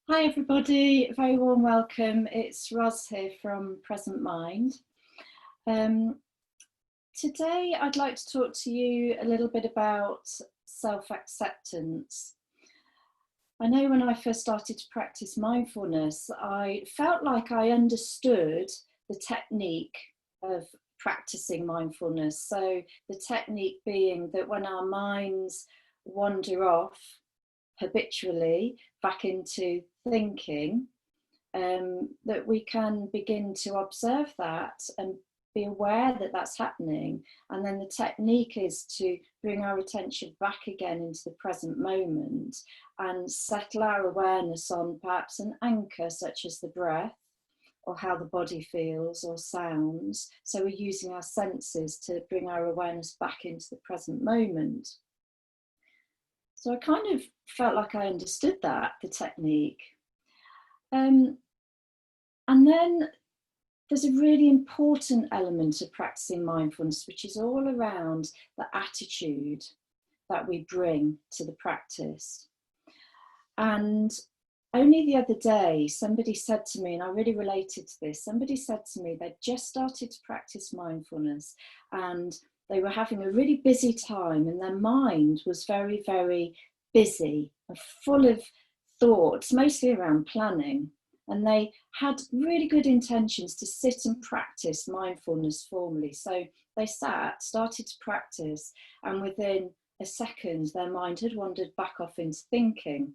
Hi everybody, very warm welcome. It's Roz here from Present Mind. Today I'd like to talk to you a little bit about self-acceptance. I know when I first started to practice mindfulness, I felt like I understood the technique of practicing mindfulness. So the technique being that when our minds wander off habitually back into thinking, that we can begin to observe that and be aware that that's happening. And then the technique is to bring our attention back again into the present moment and settle our awareness on perhaps an anchor such as the breath or how the body feels or sounds. So we're using our senses to bring our awareness back into the present moment. So I kind of felt like I understood that, the technique. And then there's a really important element of practicing mindfulness, which is all around the attitude that we bring to the practice. And only the other day, somebody said to me, and I really related to this, somebody said to me they'd just started to practice mindfulness and they were having a really busy time and their mind was very, very busy and full of thoughts, mostly around planning. And they had really good intentions to sit and practice mindfulness formally. So they started to practice, and within a second, their mind had wandered back off into thinking.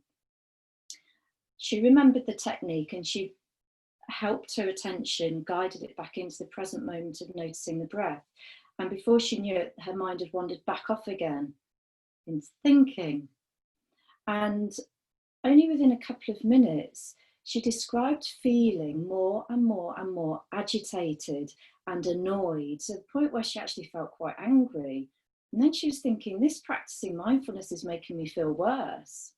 She remembered the technique and she helped her attention, guided it back into the present moment of noticing the breath. And before she knew it, her mind had wandered back off again into thinking. And only within a couple of minutes, she described feeling more and more and more agitated and annoyed to the point where she actually felt quite angry. And then she was thinking, this practicing mindfulness is making me feel worse.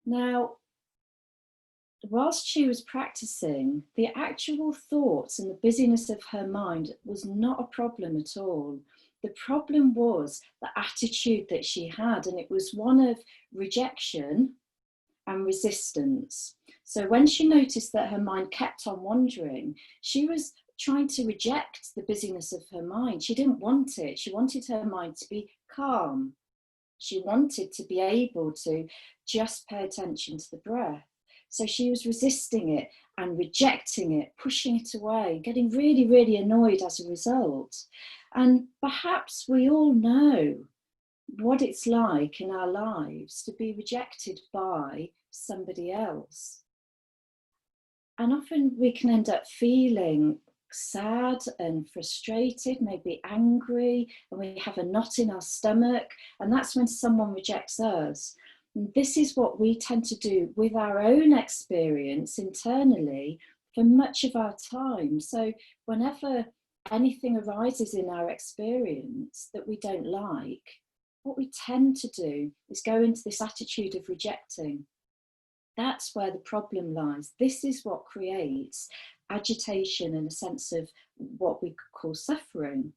Now, whilst she was practicing, the actual thoughts and the busyness of her mind was not a problem at all. The problem was the attitude that she had, and it was one of rejection and resistance. So when she noticed that her mind kept on wandering, she was trying to reject the busyness of her mind. She didn't want it. She wanted her mind to be calm. She wanted to be able to just pay attention to the breath. So she was resisting it and rejecting it, pushing it away, getting really, really annoyed as a result. And perhaps we all know what it's like in our lives to be rejected by somebody else. And often we can end up feeling sad and frustrated, maybe angry, and we have a knot in our stomach, and that's when someone rejects us. And this is what we tend to do with our own experience internally for much of our time. So whenever anything arises in our experience that we don't like, what we tend to do is go into this attitude of rejecting. That's where the problem lies. This is what creates agitation and a sense of what we could call suffering.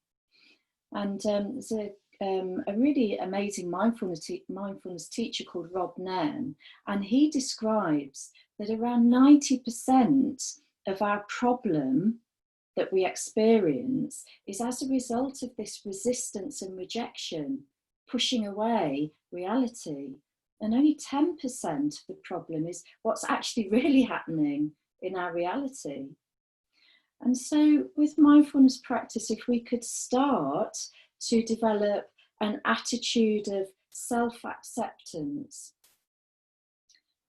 And there's a really amazing mindfulness teacher called Rob Nairn, and he describes that around 90% of our problem that we experience is as a result of this resistance and rejection, pushing away reality. And only 10% of the problem is what's actually really happening in our reality. And so with mindfulness practice, if we could start to develop an attitude of self-acceptance,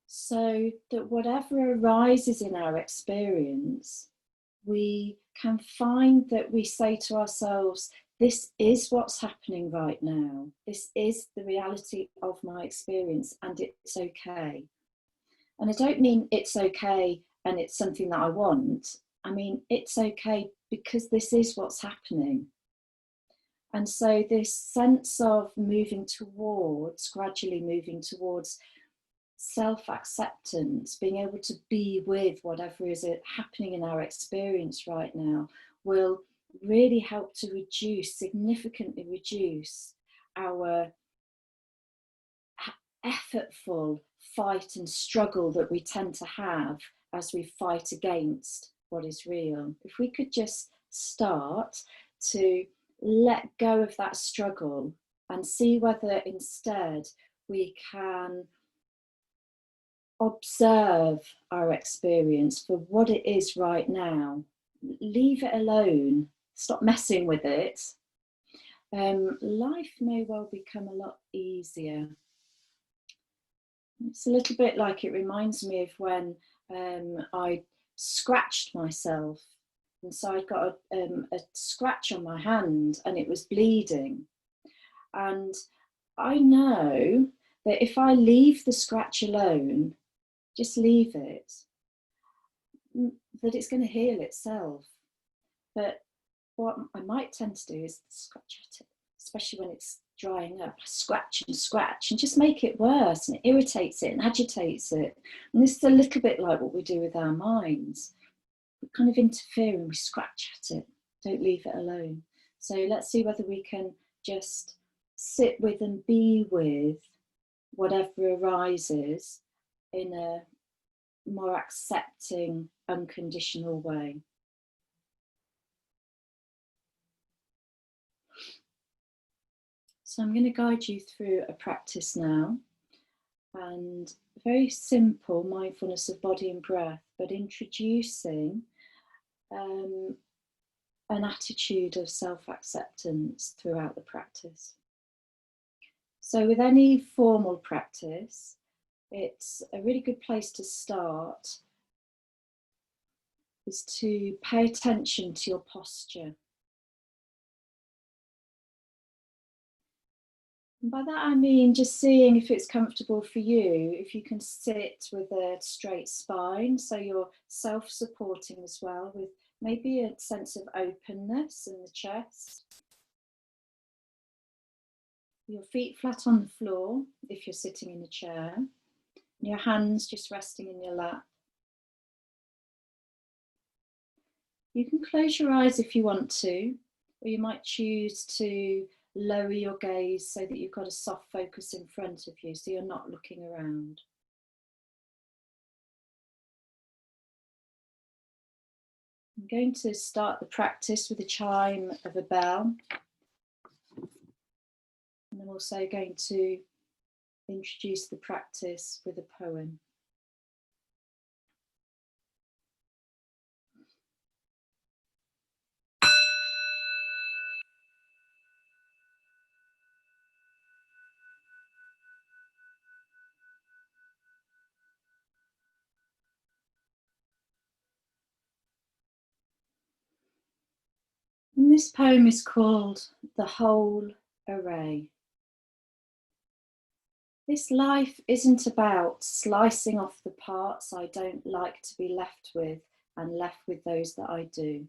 so that whatever arises in our experience, we can find that we say to ourselves, this is what's happening right now. This is the reality of my experience, and it's okay. And I don't mean it's okay and it's something that I want. I mean, it's okay because this is what's happening. And so this sense of gradually moving towards self-acceptance, being able to be with whatever is happening in our experience right now, will really help to significantly reduce our effortful fight and struggle that we tend to have as we fight against what is real. If we could just start to let go of that struggle and see whether instead we can observe our experience for what it is right now, leave it alone, stop messing with it, life may well become a lot easier. It's a little bit like, it reminds me of when I scratched myself, and so I got a scratch on my hand and it was bleeding, and I know that if I leave the scratch alone, just leave it, that it's going to heal itself. But what I might tend to do is scratch at it, especially when it's drying up. I scratch and just make it worse, and it irritates it and agitates it. And this is a little bit like what we do with our minds. We kind of interfere and we scratch at it, don't leave it alone. So let's see whether we can just sit with and be with whatever arises in a more accepting, unconditional way. So I'm going to guide you through a practice now, and very simple mindfulness of body and breath, but introducing an attitude of self-acceptance throughout the practice. So with any formal practice, it's a really good place to start is to pay attention to your posture. And by that I mean just seeing if it's comfortable for you, if you can sit with a straight spine, so you're self-supporting as well, with maybe a sense of openness in the chest. Your feet flat on the floor if you're sitting in a chair, your hands just resting in your lap. You can close your eyes if you want to, or you might choose to lower your gaze so that you've got a soft focus in front of you, so you're not looking around. I'm going to start the practice with a chime of a bell. And I'm also going to introduce the practice with a poem. And this poem is called The Whole Array. This life isn't about slicing off the parts I don't like to be left with and left with those that I do.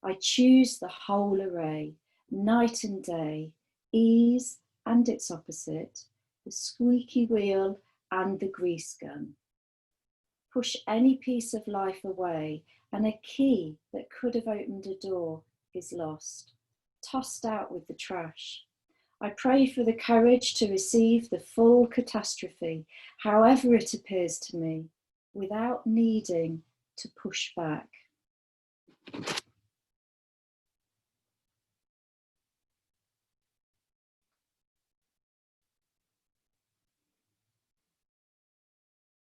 I choose the whole array, night and day, ease and its opposite, the squeaky wheel and the grease gun. Push any piece of life away, and a key that could have opened a door is lost, tossed out with the trash. I pray for the courage to receive the full catastrophe, however it appears to me, without needing to push back.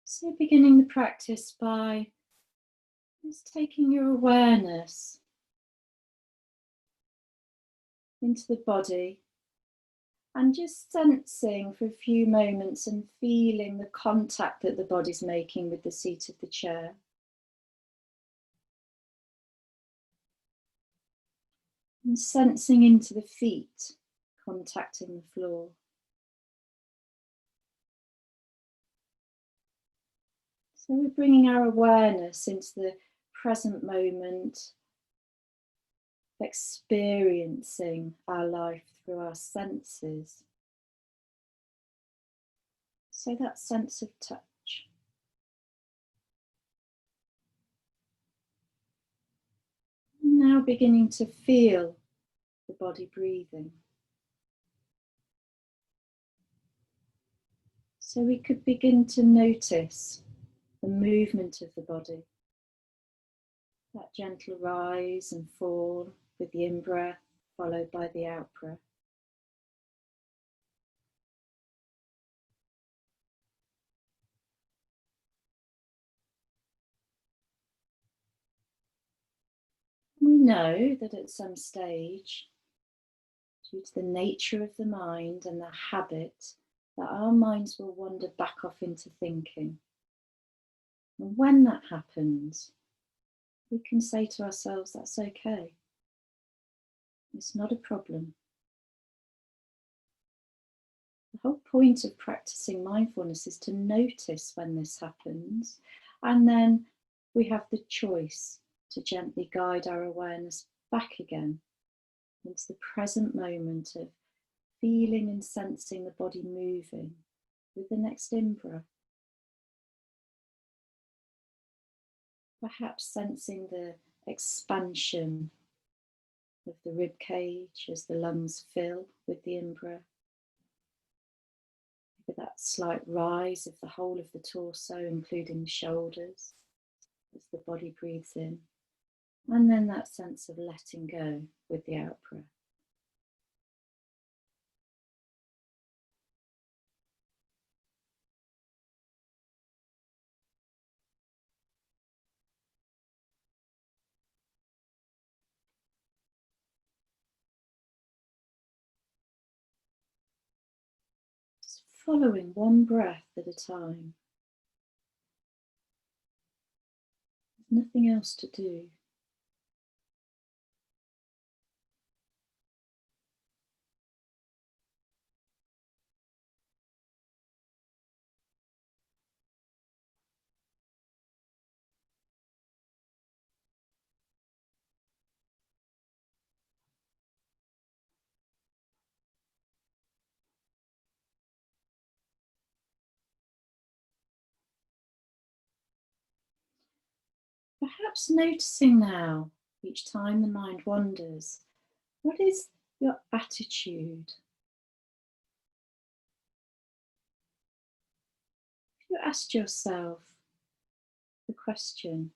So beginning the practice by just taking your awareness into the body and just sensing for a few moments and feeling the contact that the body's making with the seat of the chair. And sensing into the feet, contacting the floor. So we're bringing our awareness into the present moment, experiencing our life through our senses. So that sense of touch. Now beginning to feel the body breathing. So we could begin to notice the movement of the body, that gentle rise and fall with the in-breath followed by the out-breath. We know that at some stage, due to the nature of the mind and the habit, that our minds will wander back off into thinking. And when that happens, we can say to ourselves, that's okay. It's not a problem. The whole point of practicing mindfulness is to notice when this happens, and then we have the choice to gently guide our awareness back again into the present moment of feeling and sensing the body moving with the next in-breath. Perhaps sensing the expansion of the rib cage as the lungs fill with the in-breath. With that slight rise of the whole of the torso, including the shoulders, as the body breathes in. And then that sense of letting go with the out-breath. Just following one breath at a time. There's nothing else to do. Perhaps noticing now, each time the mind wanders, what is your attitude? If you asked yourself the question,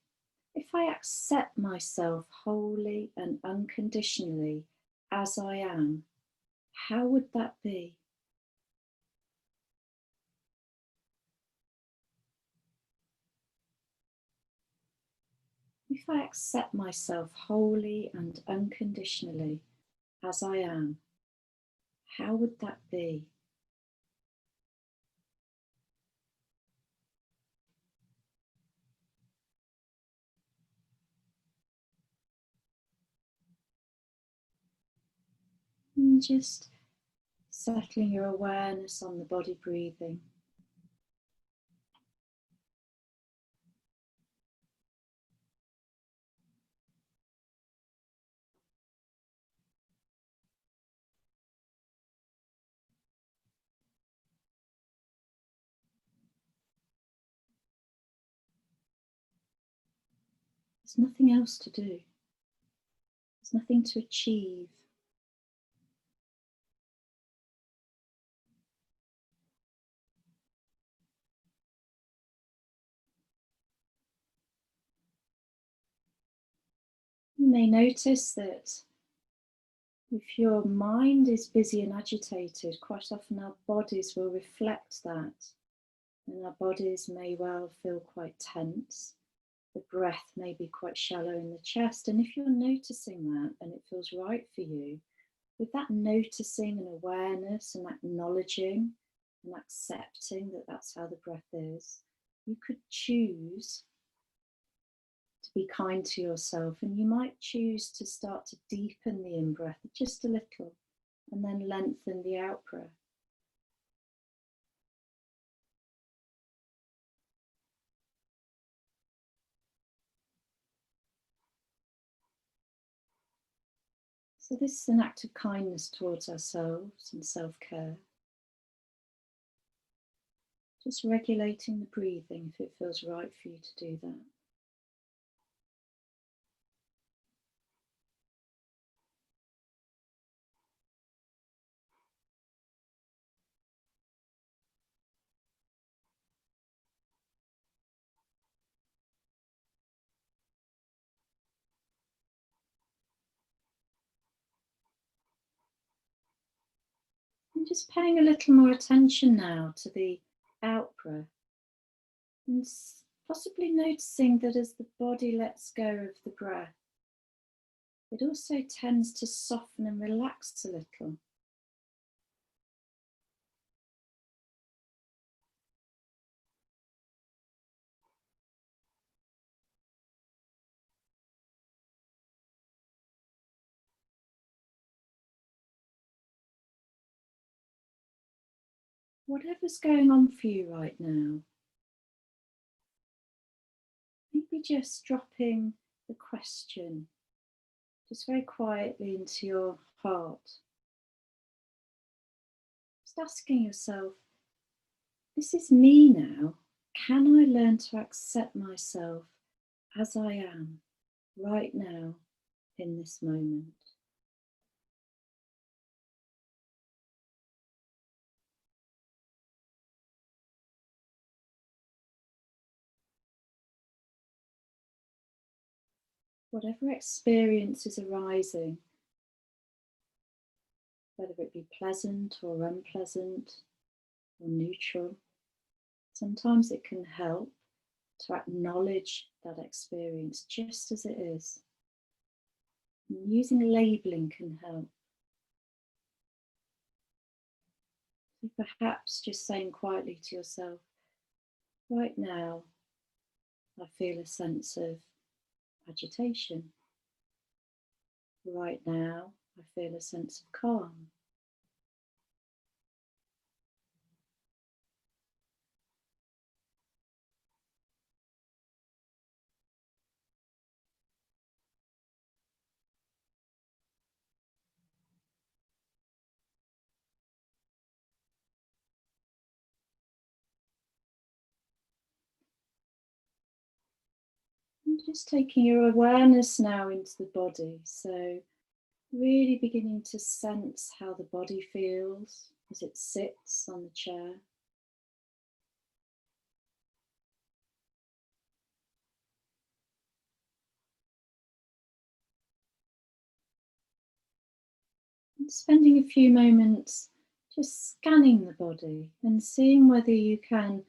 if I accept myself wholly and unconditionally as I am, how would that be? If I accept myself wholly and unconditionally as I am, how would that be? And just settling your awareness on the body breathing. There's nothing else to do. There's nothing to achieve. You may notice that if your mind is busy and agitated, quite often our bodies will reflect that. And our bodies may well feel quite tense. The breath may be quite shallow in the chest. And if you're noticing that and it feels right for you, with that noticing and awareness and acknowledging and accepting that that's how the breath is, you could choose to be kind to yourself, and you might choose to start to deepen the in-breath just a little and then lengthen the out-breath. So this is an act of kindness towards ourselves and self-care. Just regulating the breathing if it feels right for you to do that. And just paying a little more attention now to the out breath, and possibly noticing that as the body lets go of the breath, it also tends to soften and relax a little. Whatever's going on for you right now, maybe just dropping the question just very quietly into your heart. Just asking yourself, this is me now. Can I learn to accept myself as I am right now in this moment? Whatever experience is arising, whether it be pleasant or unpleasant or neutral, sometimes it can help to acknowledge that experience just as it is. And using labeling can help. So perhaps just saying quietly to yourself, right now, I feel a sense of agitation. Right now, I feel a sense of calm. And just taking your awareness now into the body. So really beginning to sense how the body feels as it sits on the chair. And spending a few moments just scanning the body and seeing whether you can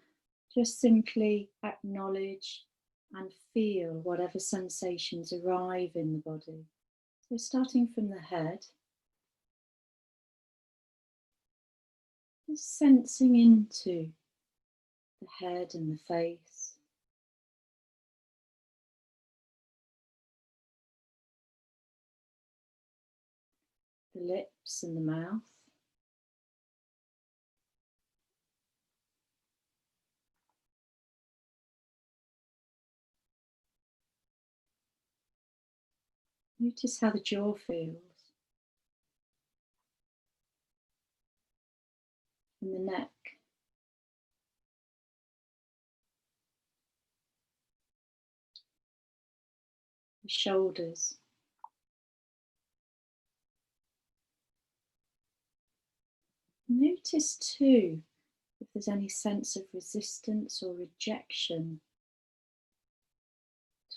just simply acknowledge and feel whatever sensations arrive in the body. So starting from the head, just sensing into the head and the face, the lips and the mouth, notice how the jaw feels, and the neck, the shoulders. Notice too if there's any sense of resistance or rejection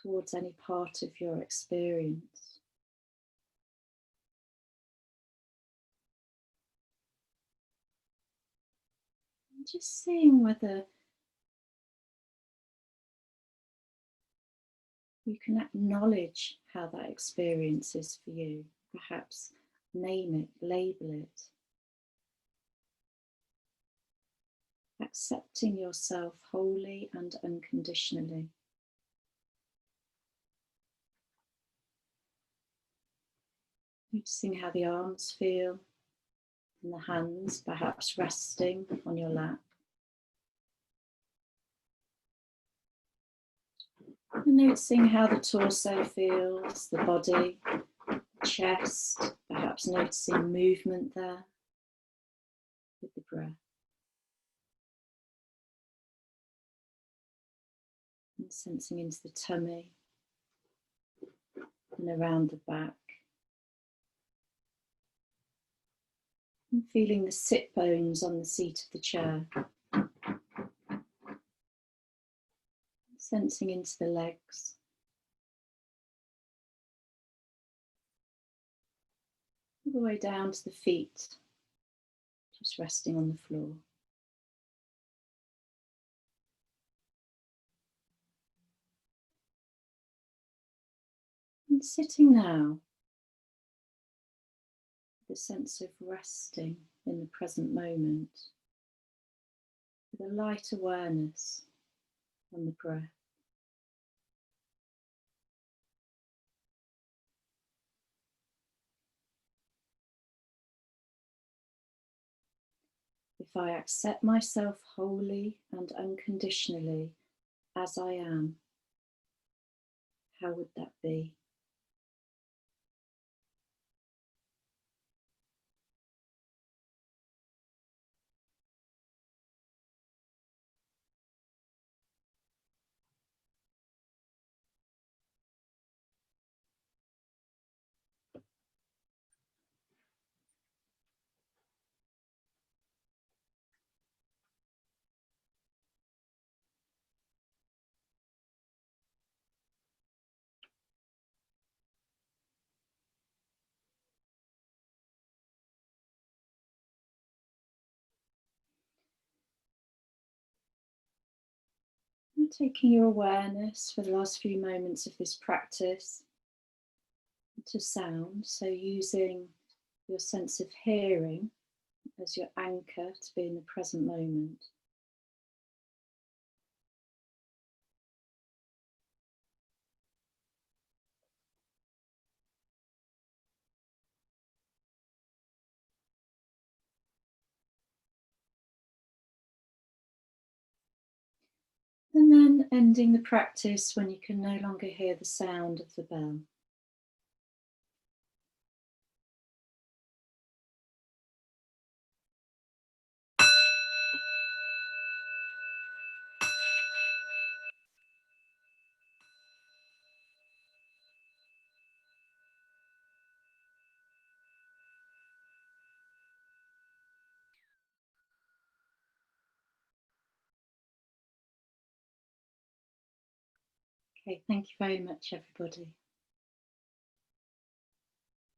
towards any part of your experience. And just seeing whether you can acknowledge how that experience is for you. Perhaps name it, label it. Accepting yourself wholly and unconditionally. Noticing how the arms feel and the hands perhaps resting on your lap. And noticing how the torso feels, the body, chest, perhaps noticing movement there with the breath. And sensing into the tummy and around the back. And feeling the sit bones on the seat of the chair. Sensing into the legs. All the way down to the feet. Just resting on the floor. And sitting now with a sense of resting in the present moment, with a light awareness on the breath. If I accept myself wholly and unconditionally as I am, how would that be? And taking your awareness for the last few moments of this practice to sound, so using your sense of hearing as your anchor to be in the present moment. And then ending the practice when you can no longer hear the sound of the bell. Okay, thank you very much, everybody.